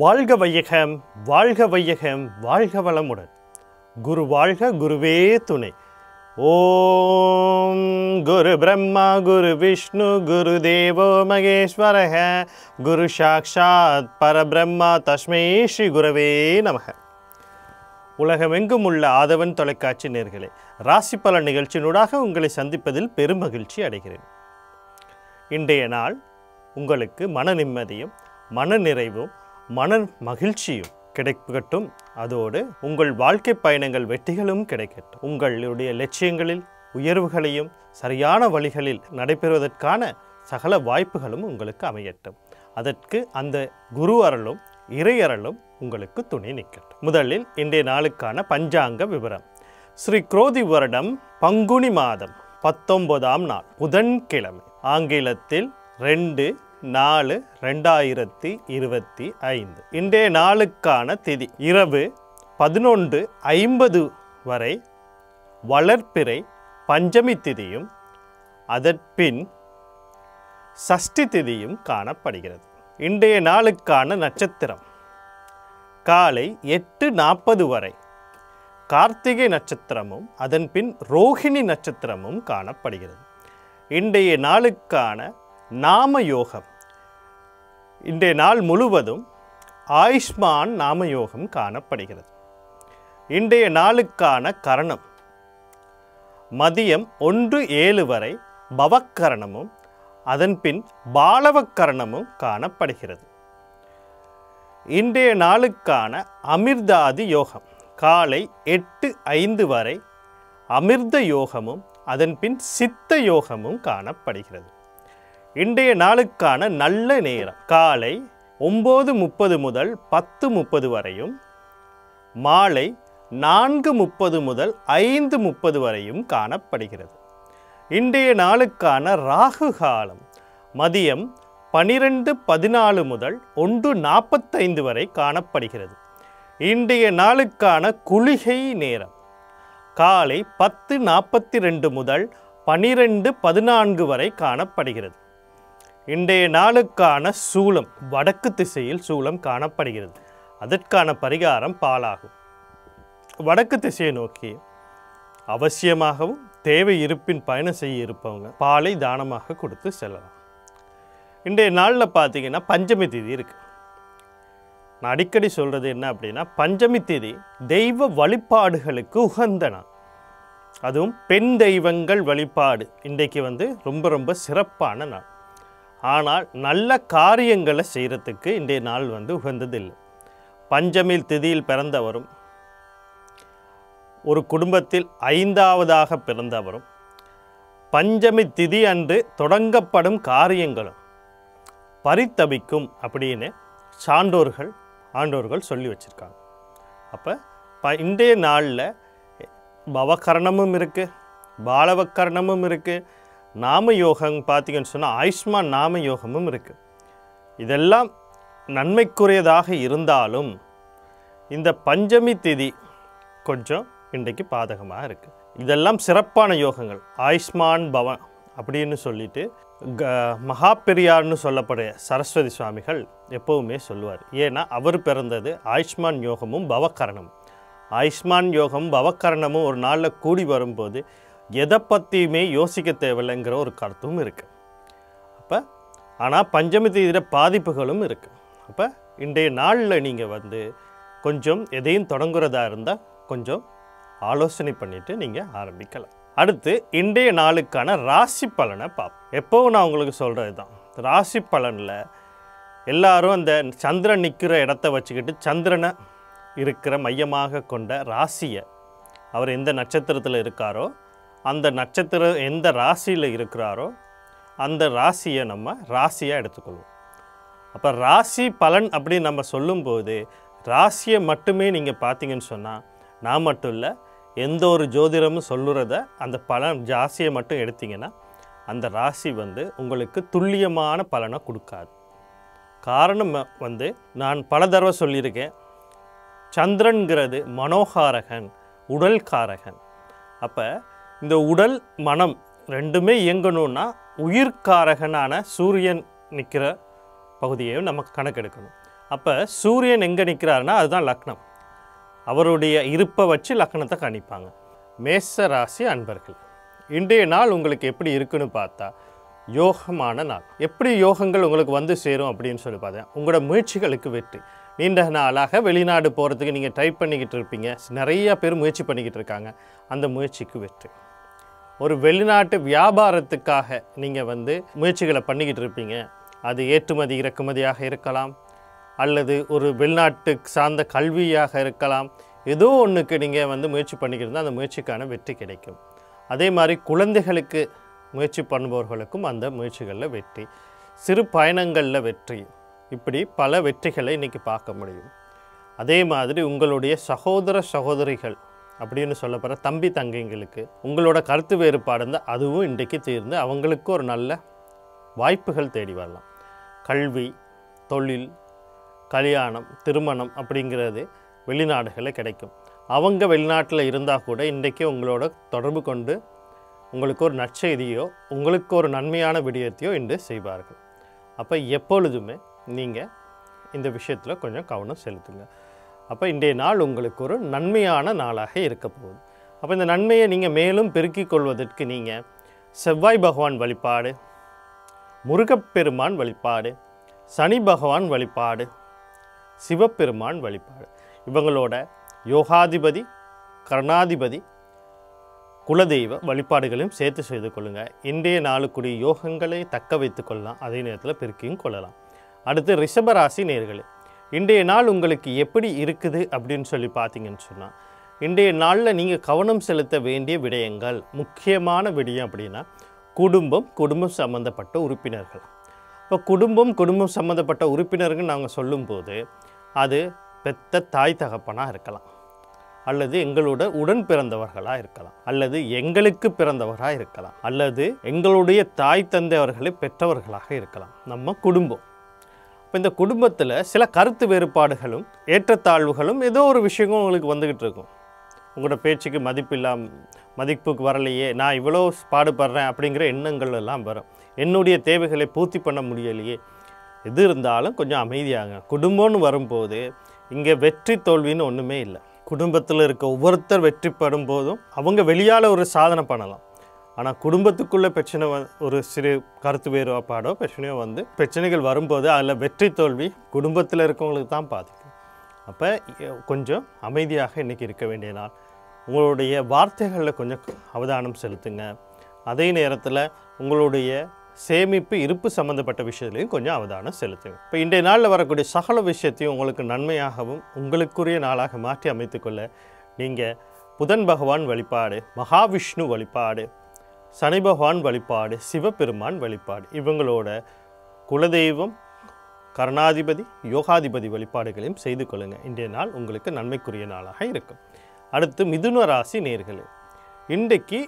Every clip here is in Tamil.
வாழ்க வையகம், வாழ்க வையகம், வாழ்க வளமுடன். குரு வாழ்க, குருவே துணை. ஓம் குரு பிரம்மா குரு விஷ்ணு குரு தேவோ மகேஸ்வரஹ குரு சாக்ஷாத் பரபிரம்மா தஸ்மை ஸ்ரீ குரவே நமக. உலகமெங்கும் உள்ள ஆதவன் தொலைக்காட்சி நேயர்களே, ராசி பலன் நிகழ்ச்சியினூடாக உங்களை சந்திப்பதில் பெருமகிழ்ச்சி அடைகிறேன். இன்றைய நாள் உங்களுக்கு மன நிம்மதியும் மன நிறைவும் மன மகிழ்ச்சியும் கிடைக்கட்டும். அதோடு உங்கள் வாழ்க்கை பயணங்கள் வெற்றிகளும் கிடைக்கட்டும். உங்களுடைய லட்சியங்களில் உயர்வுகளையும் சரியான வழிகளில் நடைபெறுவதற்கான சகல வாய்ப்புகளும் உங்களுக்கு அமையட்டும். அதற்கு அந்த குரு அருளும் இறை அருளும் உங்களுக்கு துணை நிற்கட்டும். முதலில் இன்றைய நாளுக்கான பஞ்சாங்க விவரம். ஸ்ரீ குரோதி வருடம் பங்குனி மாதம் 19ஆம் நாள் புதன்கிழமை, ஆங்கிலத்தில் 2/4/2025. இன்றைய நாளுக்கான திதி இரவு 11:50 வரை வளர்ப்பிறை பஞ்சமி திதியும் அதற்பின் சஷ்டி திதியும் காணப்படுகிறது. இன்றைய நாளுக்கான நட்சத்திரம் காலை 8:40 வரை கார்த்திகை நட்சத்திரமும் அதன்பின் ரோஹிணி நட்சத்திரமும் காணப்படுகிறது. இன்றைய நாளுக்கான நாம யோகம், இன்றைய நாள் முழுவதும் ஆயுஷ்மான் நாமயோகம் காணப்படுகிறது. இன்றைய நாளுக்கான கரணம் மதியம் 1:07 வரை பவக்கரணமும் அதன்பின் பாலவக்கரணமும் காணப்படுகிறது. இன்றைய நாளுக்கான அமிர்தாதி யோகம் காலை 8:05 வரை அமிர்த யோகமும் அதன்பின் சித்த யோகமும் காணப்படுகிறது. இன்றைய நாளுக்கான நல்ல நேரம் காலை 9:30 முதல் 10:30 வரையும் மாலை 4:30 முதல் 5:30 வரையும் காணப்படுகிறது. இன்றைய நாளுக்கான ராகு காலம் மதியம் 12:14 முதல் 1:45 வரை காணப்படுகிறது. இன்றைய நாளுக்கான குளிகை நேரம் காலை 10:42 முதல் 12:14 வரை காணப்படுகிறது. இன்றைய நாளுக்கான சூலம் வடக்கு திசையில் சூலம் காணப்படுகிறது. அதற்கான பரிகாரம் பாலாகும். வடக்கு திசையை நோக்கி அவசியமாகவும் தேவை இருப்பின் பயணம் செய்ய இருப்பவங்க பாலை தானமாக கொடுத்து செல்லலாம். இன்றைய நாளில் பார்த்தீங்கன்னா பஞ்சமி திதி இருக்குது. நான் அடிக்கடி சொல்கிறது என்ன அப்படின்னா, பஞ்சமி திதி தெய்வ வழிபாடுகளுக்கு உகந்த நாள். அதுவும் பெண் தெய்வங்கள் வழிபாடு இன்றைக்கு ரொம்ப ரொம்ப சிறப்பான நாள். ஆனால் நல்ல காரியங்களை செய்கிறதுக்கு இன்றைய நாள் உகந்ததில்லை. பஞ்சமி திதியில் பிறந்தவரும் ஒரு குடும்பத்தில் 5ஆவதாக பிறந்தவரும் பஞ்சமி திதி அன்று தொடங்கப்படும் காரியங்களும் பரிதபிக்கும் அப்படின்னு ஆண்டோர்கள் சொல்லி வச்சுருக்காங்க. அப்போ இன்றைய நாளில் பவகரணமும் இருக்குது, பாலவக்கரணமும் இருக்குது, நாம யோகம் பார்த்தீங்கன்னு சொன்னால் ஆயுஷ்மான் நாம யோகமும் இருக்குது. இதெல்லாம் நன்மைக்குரியதாக இருந்தாலும் இந்த பஞ்சமி திதி கொஞ்சம் இன்றைக்கு பாதகமாக இருக்குது. இதெல்லாம் சிறப்பான யோகங்கள். ஆயுஷ்மான் பவன் அப்படின்னு சொல்லிட்டு மகா பெரியார்னு சொல்லப்படுற சரஸ்வதி சுவாமிகள் எப்போவுமே சொல்லுவார். ஏன்னா அவர் பிறந்தது ஆயுஷ்மான் யோகமும் பவக்கரணமும். ஆயுஷ்மான் யோகம் பவக்கரணமும் ஒரு நாளில் கூடி வரும்போது எதை பற்றியுமே யோசிக்க தேவையில்லைங்கிற ஒரு கருத்தும் இருக்குது. அப்போ ஆனால் பஞ்சமி தீவிர பாதிப்புகளும் இருக்குது. அப்போ இன்றைய நாளில் நீங்கள் கொஞ்சம் எதையும் தொடங்குறதா இருந்தால் கொஞ்சம் ஆலோசனை பண்ணிவிட்டு நீங்கள் ஆரம்பிக்கலாம். அடுத்து இன்றைய நாளுக்கான ராசி பலனை பார்ப்போம். எப்போவும் நான் உங்களுக்கு சொல்கிறது தான், ராசி பலனில் எல்லாரும் அந்த சந்திரன் நிற்கிற இடத்த வச்சுக்கிட்டு சந்திரனை இருக்கிற மையமாக கொண்ட ராசியை, அவர் எந்த நட்சத்திரத்தில் இருக்காரோ அந்த நட்சத்திரம் எந்த ராசியில் இருக்கிறாரோ அந்த ராசியை நம்ம ராசியாக எடுத்துக்கொள்வோம். அப்போ ராசி பலன் அப்படின்னு நம்ம சொல்லும்போது ராசியை மட்டுமே நீங்கள் பார்த்தீங்கன்னு சொன்னால், நான் மட்டும் இல்லை எந்த ஒரு ஜோதிடமும் சொல்லுறத அந்த பலன் ராசியை மட்டும் எடுத்திங்கன்னா அந்த ராசி உங்களுக்கு துல்லியமான பலனை கொடுக்காது. காரணம் நான் பல தடவை சொல்லியிருக்கேன், சந்திரன்கிறது மனோகாரகன், உடல் காரகன். அப்போ இந்த உடல் மனம் ரெண்டுமே இயங்கணும்னா உயிர்காரகனான சூரியன் நிற்கிற பகுதியையும் நம்ம கணக்கெடுக்கணும். அப்போ சூரியன் எங்கே நிற்கிறாருன்னா அதுதான் லக்னம். அவருடைய இருப்பை வச்சு லக்னத்தை கணிப்பாங்க. மேஷ ராசி அன்பர்கள், இன்றைய நாள் உங்களுக்கு எப்படி இருக்குன்னு பார்த்தா யோகமான நாள். எப்படி யோகங்கள் உங்களுக்கு வந்து சேரும் அப்படின்னு சொல்லி பார்த்தேன், உங்களோட முயற்சிகளுக்கு வெற்றி. நீண்ட நாளாக வெளிநாடு போகிறதுக்கு நீங்கள் ட்ரை பண்ணிக்கிட்டு இருப்பீங்க, நிறையா பேர் முயற்சி பண்ணிக்கிட்டு இருக்காங்க, அந்த முயற்சிக்கு வெற்றி. ஒரு வெளிநாட்டு வியாபாரத்துக்காக நீங்கள் முயற்சிகளை பண்ணிக்கிட்டு இருப்பீங்க, அது ஏற்றுமதி இறக்குமதியாக இருக்கலாம், அல்லது ஒரு வெளிநாட்டு சார்ந்த கல்வியாக இருக்கலாம். ஏதோ ஒன்றுக்கு நீங்கள் முயற்சி பண்ணிக்கிட்டு இருந்தால் அந்த முயற்சிக்கான வெற்றி கிடைக்கும். அதே மாதிரி குழந்தைகளுக்கு முயற்சி பண்ணுபவர்களுக்கும் அந்த முயற்சிகளில் வெற்றி, சிறு பயணங்களில் வெற்றி, இப்படி பல வெற்றிகளை இன்றைக்கி பார்க்க முடியும். அதே மாதிரி உங்களுடைய சகோதர சகோதரிகள் அப்படின்னு சொல்லப்படுற தம்பி தங்கைங்களுக்கு உங்களோட கருத்து வேறுபாடு இருந்தால் அதுவும் இன்றைக்கு தீர்ந்து அவங்களுக்கு ஒரு நல்ல வாய்ப்புகள் தேடி வரலாம். கல்வி, தொழில், கல்யாணம், திருமணம் அப்படிங்கிறது வெளிநாடுகளில் கிடைக்கும். அவங்க வெளிநாட்டில் இருந்தால் கூட இன்றைக்கி உங்களோட தொடர்பு கொண்டு உங்களுக்கு ஒரு நற்செய்தியோ உங்களுக்கு ஒரு நன்மையான விடயத்தையோ இன்று செய்வார்கள். அப்போ எப்பொழுதுமே நீங்கள் இந்த விஷயத்தில் கொஞ்சம் கவனம் செலுத்துங்க. அப்போ இன்றைய நாள் உங்களுக்கு ஒரு நன்மையான நாளாக இருக்க போகுது. அப்போ இந்த நன்மையை நீங்கள் மேலும் பெருக்கிக் கொள்வதற்கு நீங்கள் செவ்வாய் பகவான் வழிபாடு, முருகப்பெருமான் வழிபாடு, சனி பகவான் வழிபாடு, சிவபெருமான் வழிபாடு, இவங்களோட யோகாதிபதி, கர்ணாதிபதி, குலதெய்வ வழிபாடுகளையும் சேர்த்து செய்து கொள்ளுங்கள். இன்றைய நாளுக்குரிய யோகங்களை தக்க வைத்து கொள்ளலாம், அதே நேரத்தில் பெருக்கியும் கொள்ளலாம். அடுத்து ரிஷபராசி நேயர்களே, இன்றைய நாள் உங்களுக்கு எப்படி இருக்குது அப்படின்னு சொல்லி பார்த்தீங்கன்னு சொன்னால், இன்றைய நாளில் நீங்கள் கவனம் செலுத்த வேண்டிய விடயங்கள், முக்கியமான விடயம் அப்படின்னா குடும்பம் சம்மந்தப்பட்ட உறுப்பினர்கள். இப்போ குடும்பம் சம்மந்தப்பட்ட உறுப்பினர்கள் நாங்கள் சொல்லும்போது அது பெத்த தாய் தகப்பனாக இருக்கலாம், அல்லது எங்களோட உடன் பிறந்தவர்களாக இருக்கலாம், அல்லது எங்களுக்கு பிறந்தவராக இருக்கலாம், அல்லது எங்களுடைய தாய் தந்தையவர்களை பெற்றவர்களாக இருக்கலாம். நம்ம குடும்பம். இப்போ இந்த குடும்பத்தில் சில கருத்து வேறுபாடுகளும் ஏற்றத்தாழ்வுகளும் ஏதோ ஒரு விஷயமும் உங்களுக்கு வந்துக்கிட்டு இருக்கும். உங்களோட பேச்சுக்கு மதிப்புக்கு வரலையே, நான் இவ்வளோ பாடுபடுறேன் அப்படிங்கிற எண்ணங்கள் எல்லாம் வரும். என்னுடைய தேவைகளை பூர்த்தி பண்ண முடியலையே. எது இருந்தாலும் கொஞ்சம் அமைதியாங்க. குடும்பம்னு வரும்போது இங்கே வெற்றி தோல்வின்னு ஒன்றுமே இல்லை. குடும்பத்தில் இருக்க ஒவ்வொருத்தர் வெற்றி பெறும் போதும் அவங்க வெளியால் ஒரு சாதனை பண்ணலாம். ஆனால் குடும்பத்துக்குள்ளே பிரச்சனை ஒரு சிறு கருத்து வேறுபாடோ பிரச்சனையோ பிரச்சனைகள் வரும்போது அதில் வெற்றி தோல்வி குடும்பத்தில் இருக்கவங்களுக்கு தான் பாதிக்கும். அப்போ கொஞ்சம் அமைதியாக இன்றைக்கி இருக்க வேண்டிய நாள். உங்களுடைய வார்த்தைகளில் கொஞ்சம் அவதானம் செலுத்துங்க. அதே நேரத்தில் உங்களுடைய சேமிப்பு இருப்பு சம்மந்தப்பட்ட விஷயத்துலையும் கொஞ்சம் அவதானம் செலுத்துங்க. இப்போ இன்றைய நாளில் வரக்கூடிய சகல விஷயத்தையும் உங்களுக்கு நன்மையாகவும் உங்களுக்குரிய நாளாக மாற்றி அமைத்துக்கொள்ள நீங்கள் புதன் பகவான் வழிபாடு, மகாவிஷ்ணு வழிபாடு, சனி பகவான் வழிபாடு, சிவபெருமான் வழிபாடு, இவங்களோட குலதெய்வம், கருணாதிபதி, யோகாதிபதி வழிபாடுகளையும் செய்து கொள்ளுங்கள். இன்றைய நாள் உங்களுக்கு நன்மைக்குரிய நாளாக இருக்கும். அடுத்து மிதுன ராசி நேயர்களே, இன்றைக்கு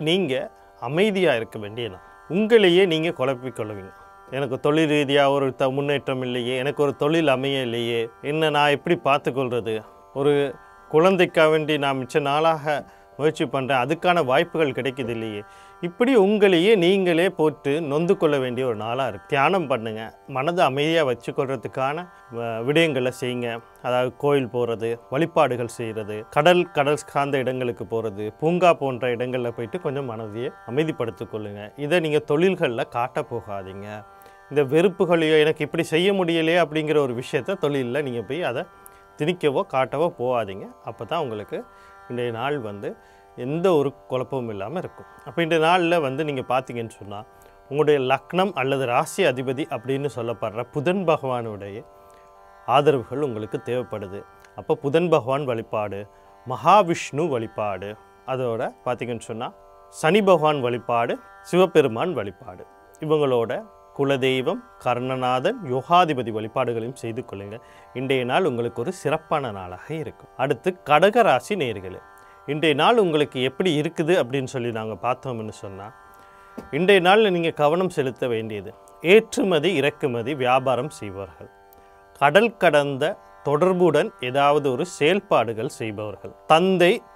நீங்கள் அமைதியாக இருக்க வேண்டிய நாள். உங்களையே நீங்கள் குழப்பிக்கொள்ளுவீங்க. எனக்கு தொழில் ரீதியாக ஒரு முன்னேற்றம் இல்லையே, எனக்கு ஒரு தொழில் அமைய இல்லையே, என்ன நான் எப்படி பார்த்துக்கொள்வது, ஒரு குழந்தைக்காக வேண்டி நான் மிச்ச நாளாக முயற்சி பண்ணுறேன், அதுக்கான வாய்ப்புகள் கிடைக்கிது இல்லையே, இப்படி உங்களையே நீங்களே போட்டு நொந்து கொள்ள வேண்டிய ஒரு நாளாக இருக்குது. தியானம் பண்ணுங்கள், மனதை அமைதியாக வச்சுக்கொள்கிறதுக்கான விடயங்களை செய்யுங்க. அதாவது கோயில் போகிறது, வழிபாடுகள் செய்கிறது, கடல் சார்ந்த இடங்களுக்கு போகிறது, பூங்கா போன்ற இடங்களில் போயிட்டு கொஞ்சம் மனதையை அமைதிப்படுத்திக் கொள்ளுங்கள். இதை நீங்கள் தொழில்களில் காட்ட போகாதீங்க. இந்த வெறுப்புகளையோ எனக்கு இப்படி செய்ய முடியலையே அப்படிங்கிற ஒரு விஷயத்த தொழிலில் நீங்கள் போய் அதை திணிக்கவோ காட்டவோ போகாதீங்க. அப்போ தான் உங்களுக்கு இன்றைய நாள் எந்த ஒரு குழப்பமும் இல்லாமல் இருக்கும். அப்போ இன்றைய நாளில் நீங்கள் பார்த்தீங்கன்னு சொன்னால் உங்களுடைய லக்னம் அல்லது ராசி அதிபதி அப்படின்னு சொல்லப்படுற புதன் பகவானுடைய ஆதரவுகள் உங்களுக்கு தேவைப்படுது. அப்போ புதன் பகவான் வழிபாடு, மகாவிஷ்ணு வழிபாடு, அதோட பார்த்தீங்கன்னு சொன்னால் சனி பகவான் வழிபாடு, சிவபெருமான் வழிபாடு, இவங்களோட குலதெய்வம், கர்ணநாதன், யோகாதிபதி வழிபாடுகளையும் செய்து கொள்ளுங்கள். இன்றைய நாள் உங்களுக்கு ஒரு சிறப்பான நாளாக இருக்கும். அடுத்து கடகராசி நேயர்களே, இன்றைய நாள் உங்களுக்கு எப்படி இருக்குது அப்படின்னு சொல்லி நாங்கள் பார்த்தோம்னு சொன்னால், இன்றைய நாளில் நீங்கள் கவனம் செலுத்த வேண்டியது ஏற்றுமதி இறக்குமதி வியாபாரம் செய்பவர்கள், கடல் கடந்த தொடர்புடன் ஏதாவது ஒரு செயல்பாடுகள் செய்பவர்கள்,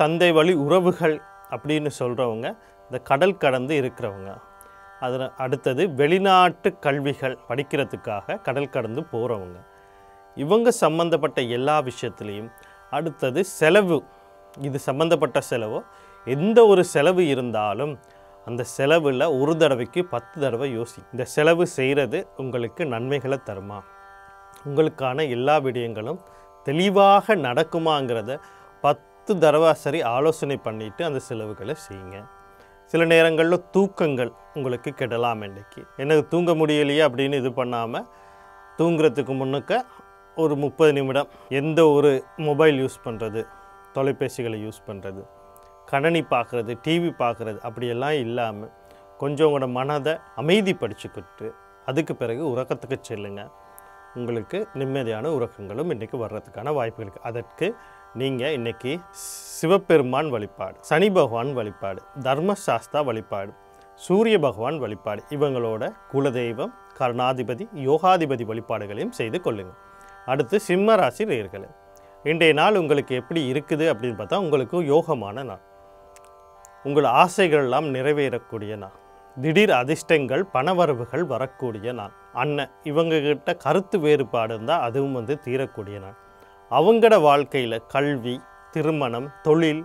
தந்தை வழி உறவுகள் அப்படின்னு சொல்கிறவங்க, இந்த கடல் கடந்து இருக்கிறவங்க, அதில் அடுத்தது வெளிநாட்டு கல்விகள் படிக்கிறதுக்காக கடல் கடந்து போகிறவங்க, இவங்க சம்பந்தப்பட்ட எல்லா விஷயத்துலேயும் அடுத்தது செலவு, இது சம்பந்தப்பட்ட செலவோ எந்த ஒரு செலவு இருந்தாலும் அந்த செலவில் ஒரு தடவைக்கு 10 தடவை இந்த செலவு செய்கிறது உங்களுக்கு நன்மைகளை தருமா, உங்களுக்கான எல்லா விடயங்களும் தெளிவாக நடக்குமாங்கிறத 10 தடவை சரி ஆலோசனை பண்ணிவிட்டு அந்த செலவுகளை செய்யுங்க. சில நேரங்களில் தூக்கங்கள் உங்களுக்கு கெடலாம். இன்றைக்கி எனக்கு தூங்க முடியலையே அப்படின்னு இது பண்ணாமல் தூங்குறதுக்கு முன்னுக்க ஒரு 30 நிமிடம் எந்த ஒரு மொபைல் யூஸ் பண்ணுறது, தொலைபேசிகளை யூஸ் பண்ணுறது, கணனி பார்க்குறது, டிவி பார்க்குறது அப்படியெல்லாம் இல்லாமல் கொஞ்சம் உங்களோட மனதை அமைதிப்படுத்திக்கிட்டு அதுக்கு பிறகு உறக்கத்துக்கு செல்லுங்க. உங்களுக்கு நிம்மதியான உறக்கங்களும் இன்றைக்கி வர்றதுக்கான வாய்ப்பு இருக்குது. அதற்கு நீங்கள் இன்றைக்கி சிவபெருமான் வழிபாடு, சனி பகவான் வழிபாடு, தர்மசாஸ்தா வழிபாடு, சூரிய பகவான் வழிபாடு, இவங்களோட குலதெய்வம், கருணாதிபதி, யோகாதிபதி வழிபாடுகளையும் செய்து கொள்ளுங்கள். அடுத்து சிம்ம ராசி நேயர்களே, இன்றைய நாள் உங்களுக்கு எப்படி இருக்குது அப்படின்னு பார்த்தா உங்களுக்கு யோகமான நாள், உங்கள் ஆசைகள் எல்லாம் நிறைவேறக்கூடிய நாள், திடீர் அதிர்ஷ்டங்கள் பணவரவுகள் வரக்கூடிய நாள், அண்ணன் இவங்ககிட்ட கருத்து வேறுபாடு இருந்தால் அதுவும் தீரக்கூடிய நாள், அவங்களோட வாழ்க்கையில் கல்வி, திருமணம், தொழில்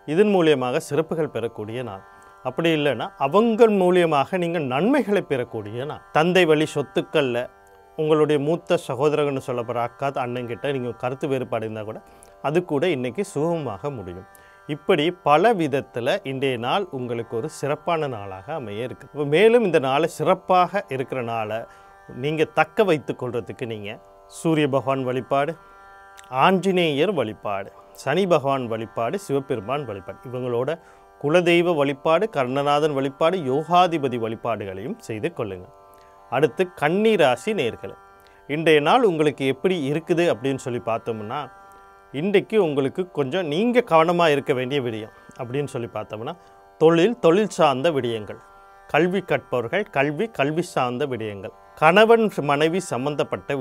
இதன் மூலியமாக சிறப்புகள் பெறக்கூடிய நாள், அப்படி இல்லைன்னா அவங்க மூலியமாக நீங்கள் நன்மைகளை பெறக்கூடிய நாள், தந்தை வழி சொத்துக்களில் உங்களுடைய மூத்த சகோதரர்கள்னு சொல்லப்படுற அக்கா அண்ணங்கிட்ட நீங்கள் கருத்து வேறுபாடு இருந்தால் கூட அது கூட இன்றைக்கி சுகமாக முடியும். இப்படி பல விதத்தில் இன்றைய நாள் உங்களுக்கு ஒரு சிறப்பான நாளாக அமைய இருக்குது. இப்போ மேலும் இந்த நாளை சிறப்பாக இருக்கிற நாளை நீங்கள் தக்க வைத்து கொள்றதுக்கு நீங்கள் சூரிய பகவான் வழிபாடு, ஆஞ்சநேயர் வழிபாடு, சனி பகவான் வழிபாடு, சிவபெருமான் வழிபாடு, இவங்களோட குலதெய்வ வழிபாடு, கர்ணநாதன் வழிபாடு, யோகாதிபதி வழிபாடுகளையும் செய்து கொள்ளுங்கள். அடுத்து கன்னி ராசி நேயர்களே, இன்றைய நாள் உங்களுக்கு எப்படி இருக்குது அப்படின்னு சொல்லி பார்த்தோம்னா இன்றைக்கு உங்களுக்கு கொஞ்சம் நீங்கள் கவனமாக இருக்க வேண்டிய விடயம் அப்படின்னு சொல்லி பார்த்தோம்னா தொழில் சார்ந்த விடயங்கள், கல்வி கற்பவர்கள் கல்வி சார்ந்த விடயங்கள், கணவன் மனைவி சம்பந்தப்பட்ட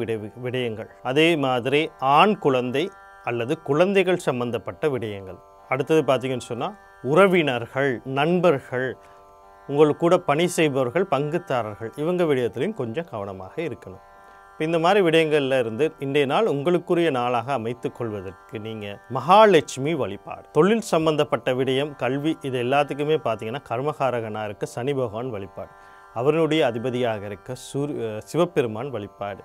விடயங்கள், அதே மாதிரி ஆண் குழந்தை அல்லது குழந்தைகள் சம்பந்தப்பட்ட விடயங்கள். அடுத்தது பார்த்தீங்கன்னு சொன்னால் உறவினர்கள், நண்பர்கள், உங்கள் கூட பணி செய்பவர்கள், பங்குதாரர்கள், இவங்க விடயத்திலையும் கொஞ்சம் கவனமாக இருக்கணும். இப்போ இந்த மாதிரி விடயங்களில் இருந்து இன்றைய நாள் உங்களுக்குரிய நாளாக அமைத்து கொள்வதற்கு நீங்கள் மகாலட்சுமி வழிபாடு, தொழில் சம்பந்தப்பட்ட விடயம், கல்வி, இது எல்லாத்துக்குமே பார்த்தீங்கன்னா கர்மகாரகனாக இருக்க சனி பகவான் வழிபாடு, அவருடைய அதிபதியாக இருக்க சிவபெருமான் வழிபாடு,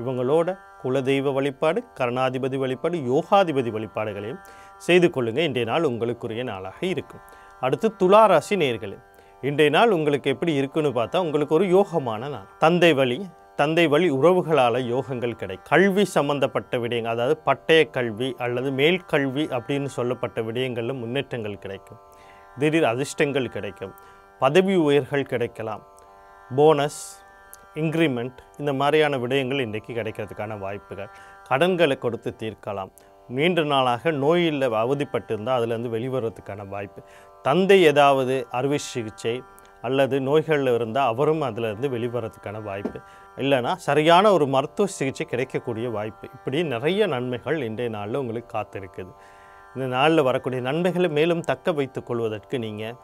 இவங்களோட குலதெய்வ வழிபாடு, கருணாதிபதி வழிபாடு, யோகாதிபதி வழிபாடுகளையும் செய்து கொள்ளுங்கள். இன்றைய நாள் உங்களுக்குரிய நாளாக இருக்கும். அடுத்து துளாராசி நேயர்களே, இன்றைய நாள் உங்களுக்கு எப்படி இருக்குன்னு பார்த்தா உங்களுக்கு ஒரு யோகமான நாள், தந்தை வழி உறவுகளால் யோகங்கள் கிடைக்கும். கல்வி சம்பந்தப்பட்ட விடயங்கள், அதாவது பட்டய கல்வி அல்லது மேல் கல்வி அப்படின்னு சொல்லப்பட்ட விடயங்களில் முன்னேற்றங்கள் கிடைக்கும், திடீர் அதிர்ஷ்டங்கள் கிடைக்கும், பதவி உயர்கள் கிடைக்கலாம், போனஸ், இன்க்ரிமெண்ட், இந்த மாதிரியான விடயங்கள் இன்றைக்கி கிடைக்கிறதுக்கான வாய்ப்புகள், கடன்களை கொடுத்து தீர்க்கலாம், நீண்ட நாளாக நோயில் அவதிப்பட்டிருந்தால் அதுலேருந்து வெளிவரத்துக்கான வாய்ப்பு, தந்தை ஏதாவது அறுவை சிகிச்சை அல்லது நோய்களில் இருந்தால் அவரும் அதிலிருந்து வெளிவரத்துக்கான வாய்ப்பு, இல்லைனா சரியான ஒரு மருத்துவ சிகிச்சை கிடைக்கக்கூடிய வாய்ப்பு, இப்படி நிறைய நன்மைகள் இன்றைய நாளில் உங்களுக்கு காத்திருக்குது. இந்த நாளில் வரக்கூடிய நன்மைகளை மேலும் தக்க வைத்து கொள்வதற்கு நீங்கள்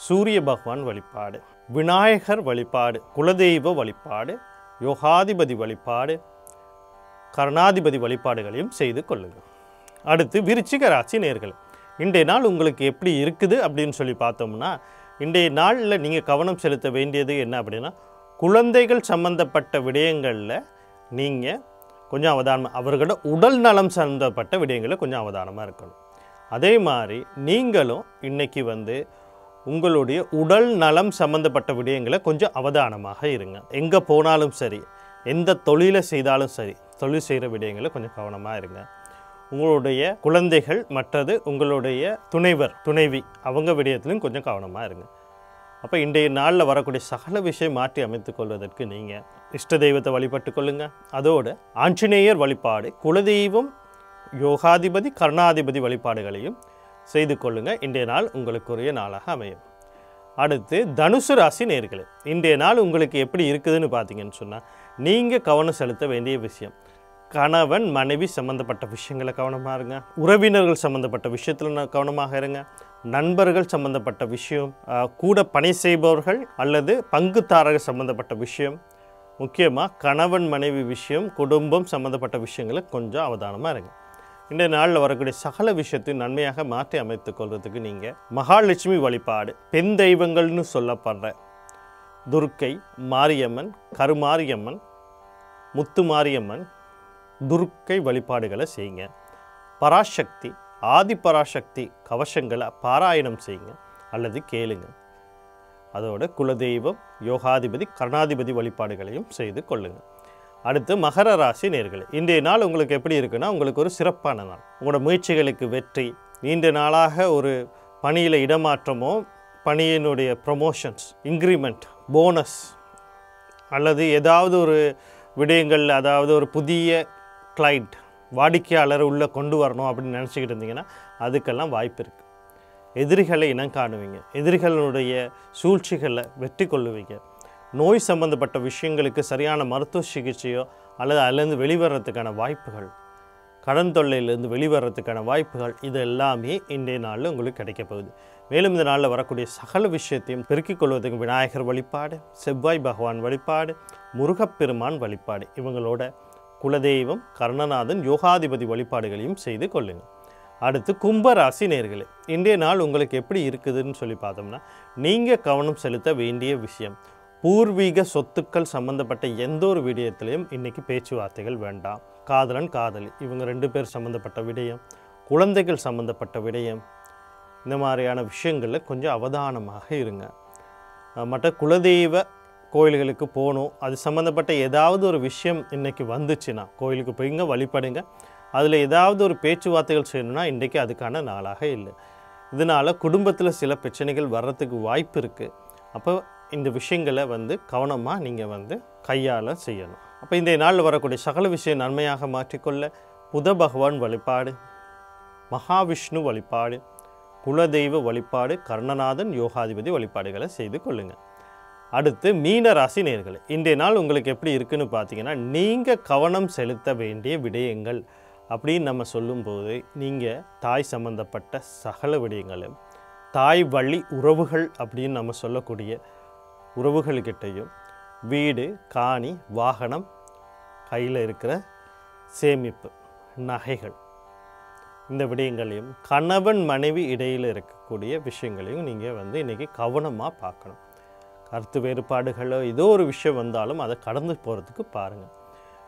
சூரிய பகவான் வழிபாடு, விநாயகர் வழிபாடு, குலதெய்வ வழிபாடு, யோகாதிபதி வழிபாடு, கருணாதிபதி வழிபாடுகளையும் செய்து கொள்ளுங்கள். அடுத்து விருச்சிக ராசி நேயர்களே, இன்றைய நாள் உங்களுக்கு எப்படி இருக்குது அப்படின்னு சொல்லி பார்த்தோம்னா இன்றைய நாளில் நீங்கள் கவனம் செலுத்த வேண்டியது என்ன அப்படின்னா குழந்தைகள் சம்பந்தப்பட்ட விடயங்களில் நீங்கள் கொஞ்சம் அவதானமாக, அவர்களோட உடல் நலம் சம்பந்தப்பட்ட விடயங்களில் கொஞ்சம் அவதானமாக இருக்கணும். அதே மாதிரி நீங்களும் இன்றைக்கி உங்களுடைய உடல் நலம் சம்பந்தப்பட்ட விடயங்களை கொஞ்சம் அவதானமாக இருங்க. எங்கே போனாலும் சரி, எந்த தொழிலை செய்தாலும் சரி, தொழில் செய்கிற விடயங்களை கொஞ்சம் கவனமாக இருங்க. உங்களுடைய குழந்தைகள், மற்றது உங்களுடைய துணைவி, அவங்க விடயத்திலும் கொஞ்சம் கவனமாக இருங்க. அப்போ இன்றைய நாளில் வரக்கூடிய சகல விஷயம் மாற்றி அமைத்து கொள்வதற்கு நீங்கள் இஷ்ட தெய்வத்தை வழிபட்டு கொள்ளுங்கள். அதோடு ஆஞ்சநேயர் வழிபாடு, குலதெய்வம், யோகாதிபதி, கருணாதிபதி வழிபாடுகளையும் செய்து கொள்ளுங்கள். இன்றைய நாள் உங்களுக்குரிய நாளாக அமையும். அடுத்து தனுசு ராசி நேயர்களே, இன்றைய நாள் உங்களுக்கு எப்படி இருக்குதுன்னு பார்த்தீங்கன்னு சொன்னால் நீங்கள் கவனம் செலுத்த வேண்டிய விஷயம் கணவன் மனைவி சம்பந்தப்பட்ட விஷயங்களை கவனமாக இருங்க, உறவினர்கள் சம்பந்தப்பட்ட விஷயத்தில் கவனமாக இருங்க, நண்பர்கள் சம்பந்தப்பட்ட விஷயம், கூட பணி செய்பவர்கள் அல்லது பங்குதாரர்கள் சம்பந்தப்பட்ட விஷயம், முக்கியமாக கணவன் மனைவி விஷயம், குடும்பம் சம்மந்தப்பட்ட விஷயங்களை கொஞ்சம் அவதானமாக இருங்க. இன்றைய நாளில் வரக்கூடிய சகல விஷயத்தையும் நன்மையாக மாற்றி அமைத்து கொள்வதுக்கு நீங்கள் மகாலட்சுமி வழிபாடு, பெண் தெய்வங்கள்னு சொல்லப்படுற துர்க்கை, மாரியம்மன், கருமாரியம்மன், முத்து மாரியம்மன், துர்க்கை வழிபாடுகளை செய்யுங்க. பராசக்தி, ஆதி பராசக்தி கவசங்களை பாராயணம் செய்யுங்க அல்லது கேளுங்க. அதோட குலதெய்வம், யோகாதிபதி, கருணாதிபதி வழிபாடுகளையும் செய்து கொள்ளுங்கள். அடுத்து மகர ராசி நேயர்களே, இன்றைய நாள் உங்களுக்கு எப்படி இருக்குன்னா, உங்களுக்கு ஒரு சிறப்பான நாள். உங்களோட முயற்சிகளுக்கு வெற்றி, நீண்ட நாளாக ஒரு பணியில் இடமாற்றமோ, பணியினுடைய ப்ரமோஷன்ஸ், இன்க்ரிமெண்ட், போனஸ் அல்லது ஏதாவது ஒரு விடயங்களில், அதாவது ஒரு புதிய கிளைண்ட், வாடிக்கையாளர் உள்ளே கொண்டு வரணும் அப்படின்னு நினச்சிக்கிட்டு இருந்தீங்கன்னா அதுக்கெல்லாம் வாய்ப்பு இருக்குது. எதிரிகளை இனம் காணுவீங்க, எதிரிகளுடைய சூழ்ச்சிகளை வெற்றி கொள்ளுவீங்க. நோய் சம்பந்தப்பட்ட விஷயங்களுக்கு சரியான மருத்துவ சிகிச்சையோ அல்லது அதிலேருந்து வெளிவரத்துக்கான வாய்ப்புகள், கடன் தொல்லையிலேருந்து வெளிவரத்துக்கான வாய்ப்புகள், இது எல்லாமே இன்றைய நாளில் உங்களுக்கு கிடைக்க போகுது. மேலும் இந்த நாளில் வரக்கூடிய சகல விஷயத்தையும் பெருக்கிக் கொள்வதற்கு விநாயகர் வழிபாடு, செவ்வாய் பகவான் வழிபாடு, முருகப்பெருமான் வழிபாடு, இவங்களோட குலதெய்வம், கருணநாதன், யோகாதிபதி வழிபாடுகளையும் செய்து கொள்ளுங்கள். அடுத்து கும்பராசி நேயர்களே, இன்றைய நாள் உங்களுக்கு எப்படி இருக்குதுன்னு சொல்லி பார்த்தோம்னா, நீங்கள் கவனம் செலுத்த வேண்டிய விஷயம், பூர்வீக சொத்துக்கள் சம்மந்தப்பட்ட எந்த ஒரு விடயத்திலையும் இன்றைக்கி பேச்சுவார்த்தைகள் வேண்டாம். காதலன் காதலி இவங்க 2 பேர் சம்மந்தப்பட்ட விடயம், குழந்தைகள் சம்மந்தப்பட்ட விடயம், இந்த மாதிரியான விஷயங்களில் கொஞ்சம் அவதானமாக இருங்க. மற்ற குலதெய்வ கோயில்களுக்கு போகணும், அது சம்மந்தப்பட்ட ஏதாவது ஒரு விஷயம் இன்றைக்கி வந்துச்சுன்னா கோயிலுக்கு போய்ங்க, வழிபடுங்க. அதில் ஏதாவது ஒரு பேச்சுவார்த்தைகள் செய்யணும்னா இன்றைக்கி அதுக்கான நாளாக இல்லை. இதனால் குடும்பத்தில் சில பிரச்சனைகள் வர்றதுக்கு வாய்ப்பு இருக்குது. அப்போ இந்த விஷயங்களை கவனமாக நீங்கள் கையாள செய்யணும். அப்போ இந்த நாளில் வரக்கூடிய சகல விஷயம் நன்மையாக மாற்றிக்கொள்ள புத பகவான் வழிபாடு, மகாவிஷ்ணு வழிபாடு, குலதெய்வ வழிபாடு, கருணநாதன், யோகாதிபதி வழிபாடுகளை செய்து கொள்ளுங்கள். அடுத்து மீன ராசி நேயர்களே, இன்றைய நாள் உங்களுக்கு எப்படி இருக்குன்னு பார்த்தீங்கன்னா, நீங்கள் கவனம் செலுத்த வேண்டிய விடயங்கள் அப்படின்னு நம்ம சொல்லும்போது, நீங்கள் தாய் சம்பந்தப்பட்ட சகல விடயங்களும், தாய் வழி உறவுகள் அப்படின்னு நம்ம சொல்லக்கூடிய உறவுகள்கிட்டையும், வீடு, காணி, வாகனம், கையில் இருக்கிற சேமிப்பு, நகைகள், இந்த விடயங்களையும், கணவன் மனைவி இடையில் இருக்கக்கூடிய விஷயங்களையும் நீங்கள் இன்றைக்கி கவனமாக பார்க்கணும். கருத்து வேறுபாடுகளோ ஏதோ ஒரு விஷயம் வந்தாலும் அதை கடந்து போகிறதுக்கு பாருங்கள்.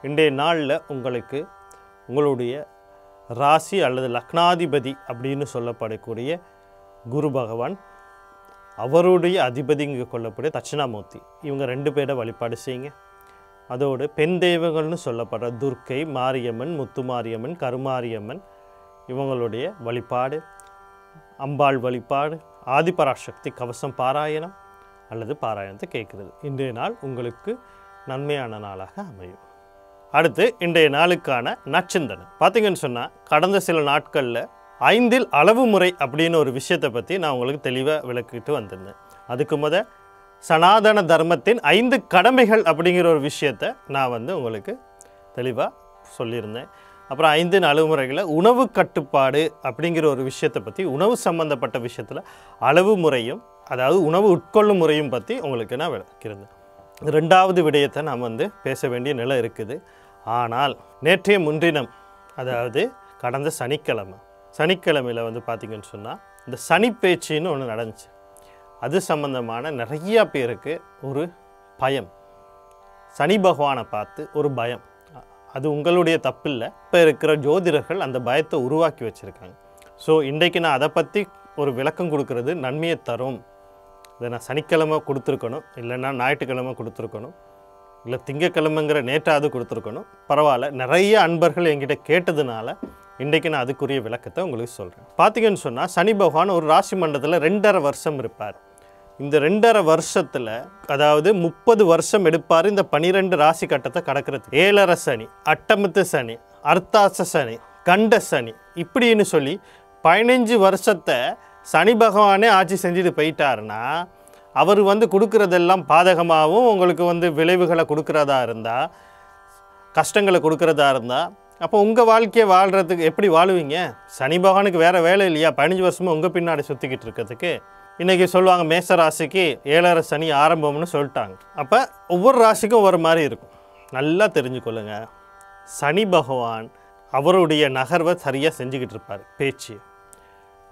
இன்றைய நாளில் உங்களுக்கு உங்களுடைய ராசி அல்லது லக்னாதிபதி அப்படின்னு சொல்லப்படக்கூடிய குரு பகவான், அவருடைய அதிபதிங்க கொள்ளக்கூடிய தட்சிணாமூர்த்தி, இவங்க 2 பேரை வழிபாடு செய்யுங்க. அதோடு பெண் தெய்வங்கள்னு சொல்லப்படுற துர்க்கை, மாரியம்மன், முத்து மாரியம்மன், கருமாரியம்மன், இவங்களுடைய வழிபாடு, அம்பாள் வழிபாடு, ஆதிபராசக்தி கவசம் பாராயணம் அல்லது பாராயணத்தை கேட்குறது இன்றைய நாள் உங்களுக்கு நன்மையான நாளாக அமையும். அடுத்து இன்றைய நாளுக்கான நற்சிந்தனை பார்த்தீங்கன்னு சொன்னால், கடந்த சில நாட்களில் 5 அளவு முறை அப்படின்னு ஒரு விஷயத்தை பற்றி நான் உங்களுக்கு தெளிவாக விளக்கிட்டு வந்திருந்தேன். அதுக்கு சனாதன தர்மத்தின் 5 கடமைகள் அப்படிங்கிற ஒரு விஷயத்தை நான் உங்களுக்கு தெளிவாக சொல்லியிருந்தேன். அப்புறம் 5 அளவு முறைகளை உணவு கட்டுப்பாடு அப்படிங்கிற ஒரு விஷயத்தை பற்றி, உணவு சம்பந்தப்பட்ட விஷயத்தில் அளவு முறையும், அதாவது உணவு உட்கொள்ளும் முறையும் பற்றி உங்களுக்கு நான் விளக்கியிருந்தேன். 2வது விடயத்தை நாம் பேச வேண்டிய நிலை இருக்குது. ஆனால் நேற்றைய முன்தினம், அதாவது கடந்த சனிக்கிழமையில் பார்த்திங்கன்னு சொன்னால், இந்த சனிப்பேச்சின்னு ஒன்று நடந்துச்சு. அது சம்பந்தமான நிறையா பேருக்கு ஒரு பயம், சனி பகவானை பார்த்து ஒரு பயம். அது உங்களுடைய தப்பில்லை, இப்போ இருக்கிற ஜோதிடர்கள் அந்த பயத்தை உருவாக்கி வச்சுருக்காங்க. ஸோ இன்றைக்கு நான் அதை பற்றி ஒரு விளக்கம் கொடுக்கறது நன்மையை தரும். இதை நான் சனிக்கிழமை கொடுத்துருக்கணும், இல்லைன்னா ஞாயிற்றுக்கிழமை கொடுத்துருக்கணும், இல்லை திங்கக்கிழமைங்கிற நேற்றாவது கொடுத்துருக்கணும். பரவாயில்ல, நிறைய அன்பர்கள் என்கிட்ட கேட்டதுனால இன்றைக்கு நான் அதுக்குரிய விளக்கத்தை உங்களுக்கு சொல்கிறேன். பார்த்தீங்கன்னு சொன்னால், சனி பகவான் ஒரு ராசி மண்டலத்தில் 2.5 வருஷம் இருப்பார். இந்த 2.5 வருஷத்தில், அதாவது 30 வருஷம் எடுப்பார் இந்த 12 ராசி கட்டத்தை கடக்கிறதுக்கு. 7.5 சனி, அட்டமத்து சனி, அர்த்தாச சனி, கண்ட சனி, இப்படின்னு சொல்லி 15 வருஷத்தை சனி பகவானே ஆட்சி செஞ்சுட்டு போயிட்டாருன்னா, அவர் கொடுக்குறதெல்லாம் பாதகமாகவும் உங்களுக்கு விளைவுகளை கொடுக்குறதா இருந்தால், கஷ்டங்களை கொடுக்குறதா இருந்தால், அப்போ உங்கள் வாழ்க்கையை வாழ்கிறதுக்கு எப்படி வாழுவீங்க? சனி பகவானுக்கு வேறு வேலை இல்லையா 15 வருஷமாக உங்கள் பின்னாடி சுற்றிக்கிட்டு இருக்கிறதுக்கு? இன்றைக்கி சொல்லுவாங்க மேச ராசிக்கு 7.5 சனி ஆரம்பம்னு சொல்லிட்டாங்க. அப்போ ஒவ்வொரு ராசிக்கும் ஒரு மாதிரி இருக்கும். நல்லா தெரிஞ்சுக்கொள்ளுங்க, சனி பகவான் அவருடைய நகர்வை சரியாக செஞ்சுக்கிட்டு இருப்பார் பேச்சு.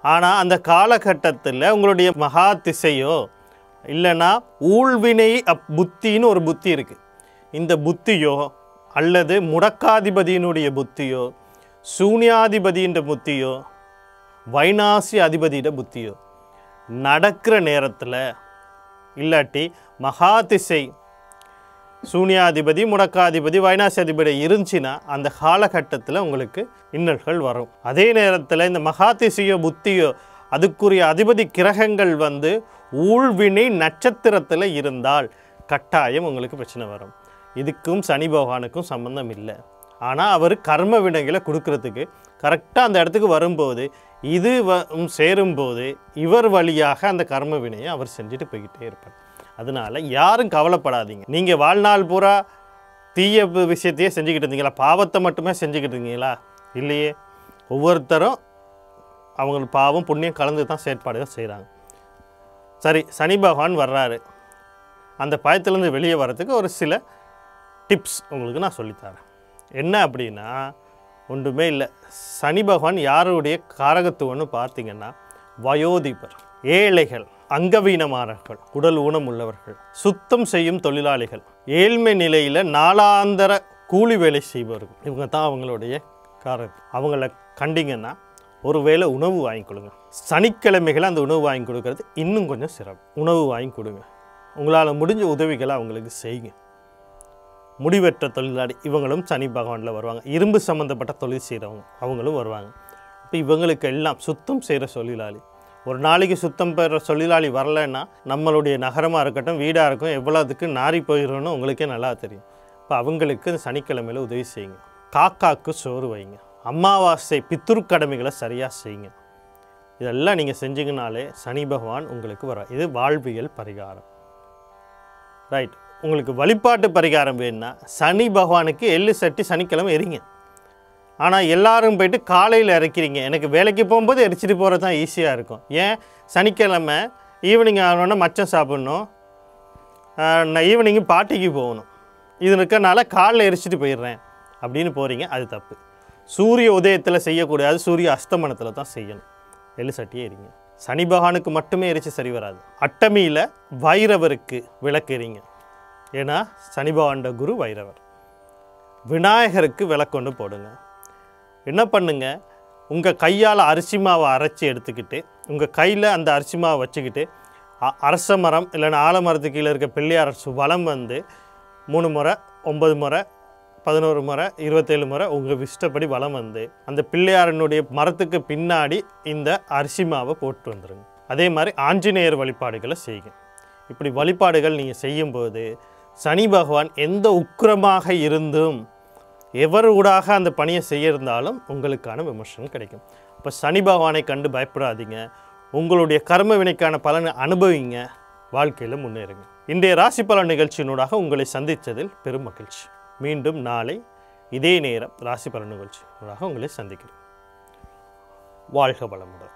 ஆனால் அந்த காலகட்டத்தில் உங்களுடைய மகா திசையோ இல்லைன்னா ஊழ்வினை புத்தின்னு ஒரு புத்தி இருக்குது. இந்த புத்தியோ அல்லது முடக்காதிபதியினுடைய புத்தியோ சூன்யாதிபதியின் புத்தியோ வைநாசி அதிபதியோட புத்தியோ நடக்கிற நேரத்தில் இல்லாட்டி மகா திசை சூன்யாதிபதி முடக்காதிபதி வைநாசி அதிபதி இருந்துச்சுன்னா அந்த காலகட்டத்தில் உங்களுக்கு இன்னல்கள் வரும். அதே நேரத்தில் இந்த மகா திசையோ புத்தியோ அதுக்குரிய அதிபதி கிரகங்கள் வந்து ஊழ்வினை நட்சத்திரத்தில் இருந்தால் கட்டாயம் உங்களுக்கு பிரச்சனை வரும். இதுக்கும் சனி பகவானுக்கும் சம்பந்தம் இல்லை. ஆனால் அவர் கர்ம வினைகளை கொடுக்கறதுக்கு கரெக்டாக அந்த இடத்துக்கு வரும்போது இது சேரும்போது இவர் வழியாக அந்த கர்ம வினையை அவர் செஞ்சுட்டு போய்கிட்டே இருப்பார். அதனால் யாரும் கவலைப்படாதீங்க. நீங்கள் வாழ்நாள் பூரா தீய விஷயத்தையே செஞ்சுக்கிட்டு இருந்தீங்களா, பாவத்தை மட்டுமே செஞ்சுக்கிட்டு இருந்தீங்களா? இல்லையே. ஒவ்வொருத்தரும் அவங்களுக்கு பாவம் புண்ணியம் கலந்து தான் செயற்பாடுகள் செய்கிறாங்க. சரி, சனி பகவான் வர்றாரு. அந்த பயத்திலேருந்து வெளியே வர்றதுக்கு ஒரு சில டிப்ஸ் உங்களுக்கு நான் சொல்லித்தரேன். என்ன அப்படின்னா, ஒன்றுமே இல்லை. சனி பகவான் யாருடைய காரகத்துவம்னு பார்த்தீங்கன்னா வயோதிபர், ஏழைகள், அங்கவீனமானவர்கள், உடல் ஊனம் உள்ளவர்கள், சுத்தம் செய்யும் தொழிலாளிகள், ஏழ்மை நிலையில் நாளாந்தர கூலி வேலை செய்பவர்கள், இவங்க தான் அவங்களுடைய காரகம். அவங்கள கண்டிங்கன்னா ஒரு வேளை உணவு வாங்கி கொடுங்க. சனிக்கிழமைகளை அந்த உணவு வாங்கி கொடுக்கறது இன்னும் கொஞ்சம் சிறப்பு. உணவு வாங்கி கொடுங்க. உங்களால் முடிஞ்ச உதவிகளை அவங்களுக்கு செய்யுங்க. முடிவெற்ற தொழிலாளி இவங்களும் சனி பகவானில் வருவாங்க. இரும்பு சம்மந்தப்பட்ட தொழில் செய்கிறவங்க அவங்களும் வருவாங்க. இப்போ இவங்களுக்கு எல்லாம் சுத்தம் செய்கிற தொழிலாளி, ஒரு நாளைக்கு சுத்தம் பெற தொழிலாளி வரலைன்னா நம்மளுடைய நகரமாக இருக்கட்டும் வீடாக இருக்கும் எவ்வளோதுக்கு நாரி போயிடும்னு உங்களுக்கே நல்லா தெரியும். இப்போ அவங்களுக்கு சனிக்கிழமையில் உதவி செய்யுங்க. காக்காக்கு சோறு வைங்க. அமாவாசை பித்ரு கடமைகளை சரியாக செய்யுங்க. இதெல்லாம் நீங்கள் செஞ்சீங்கனாலே சனி பகவான் உங்களுக்கு வர. இது வாழ்வியல் பரிகாரம். ரைட். உங்களுக்கு வழிபாட்டு பரிகாரம் வேணும்னா சனி பகவானுக்கு எள்ளு சட்டி சனிக்கிழமை எரிங்க. ஆனால் எல்லாரும் போய்ட்டு காலையில் இறக்கிறீங்க. எனக்கு வேலைக்கு போகும்போது எரிச்சிட்டு போகிறது தான் ஈஸியாக இருக்கும். ஏன் சனிக்கிழமை ஈவினிங் ஆனோன்னா மச்சம் சாப்பிட்ணும், நான் ஈவினிங்கு பாட்டிக்கு போகணும், இது இருக்கிறனால காலையில் எரிச்சிட்டு போயிடுறேன் அப்படின்னு போகிறீங்க. அது தப்பு. சூரிய உதயத்தில் செய்யக்கூடாது, சூரிய அஸ்தமனத்தில் தான் செய்யணும். எள்ளு சட்டியே எரிங்க. சனி பகவானுக்கு மட்டுமே எரிச்சு சரி வராது. அட்டமியில் வைரவருக்கு விளக்கு எரிங்க. ஏன்னா சனி பகவான்ட குரு வைரவர். விநாயகருக்கு விளக்கொண்டு போடுங்க. என்ன பண்ணுங்க, உங்கள் கையால் அரிசி மாவை அரைச்சி எடுத்துக்கிட்டு உங்கள் கையில் அந்த அரிசி மாவை வச்சுக்கிட்டு அரச மரம் இல்லைன்னா ஆலமரத்துக்கு கீழே இருக்க பிள்ளையார் வலம் வந்து 3 முறை 9 முறை 11 முறை 27 முறை உங்கள் இஷ்டப்படி வலம் வந்து அந்த பிள்ளையாரனுடைய மரத்துக்கு பின்னாடி இந்த அரிசி மாவை போட்டு வந்துடுங்க. அதே மாதிரி ஆஞ்சநேயர் வழிபாடுகளை செய்யுங்க. இப்படி வழிபாடுகள் நீங்கள் செய்யும்போது சனி பகவான் எந்த உக்கிரமாக இருந்தும் எவர் ஊடாக அந்த பணியை செய்ய இருந்தாலும் உங்களுக்கான விமர்சனம் கிடைக்கும். இப்போ சனி பகவானை கண்டு பயப்படாதீங்க. உங்களுடைய கர்ம வினைக்கான பலனை அனுபவிங்க. வாழ்க்கையில் முன்னேறுங்க. இன்றைய ராசி பலன் நிகழ்ச்சியினூடாக உங்களை சந்தித்ததில் பெரும் மகிழ்ச்சி. மீண்டும் நாளை இதே நேரம் ராசி பலன் நிகழ்ச்சியினூடாக உங்களை சந்திக்கிறேன். வாழ்க வளமுடன்.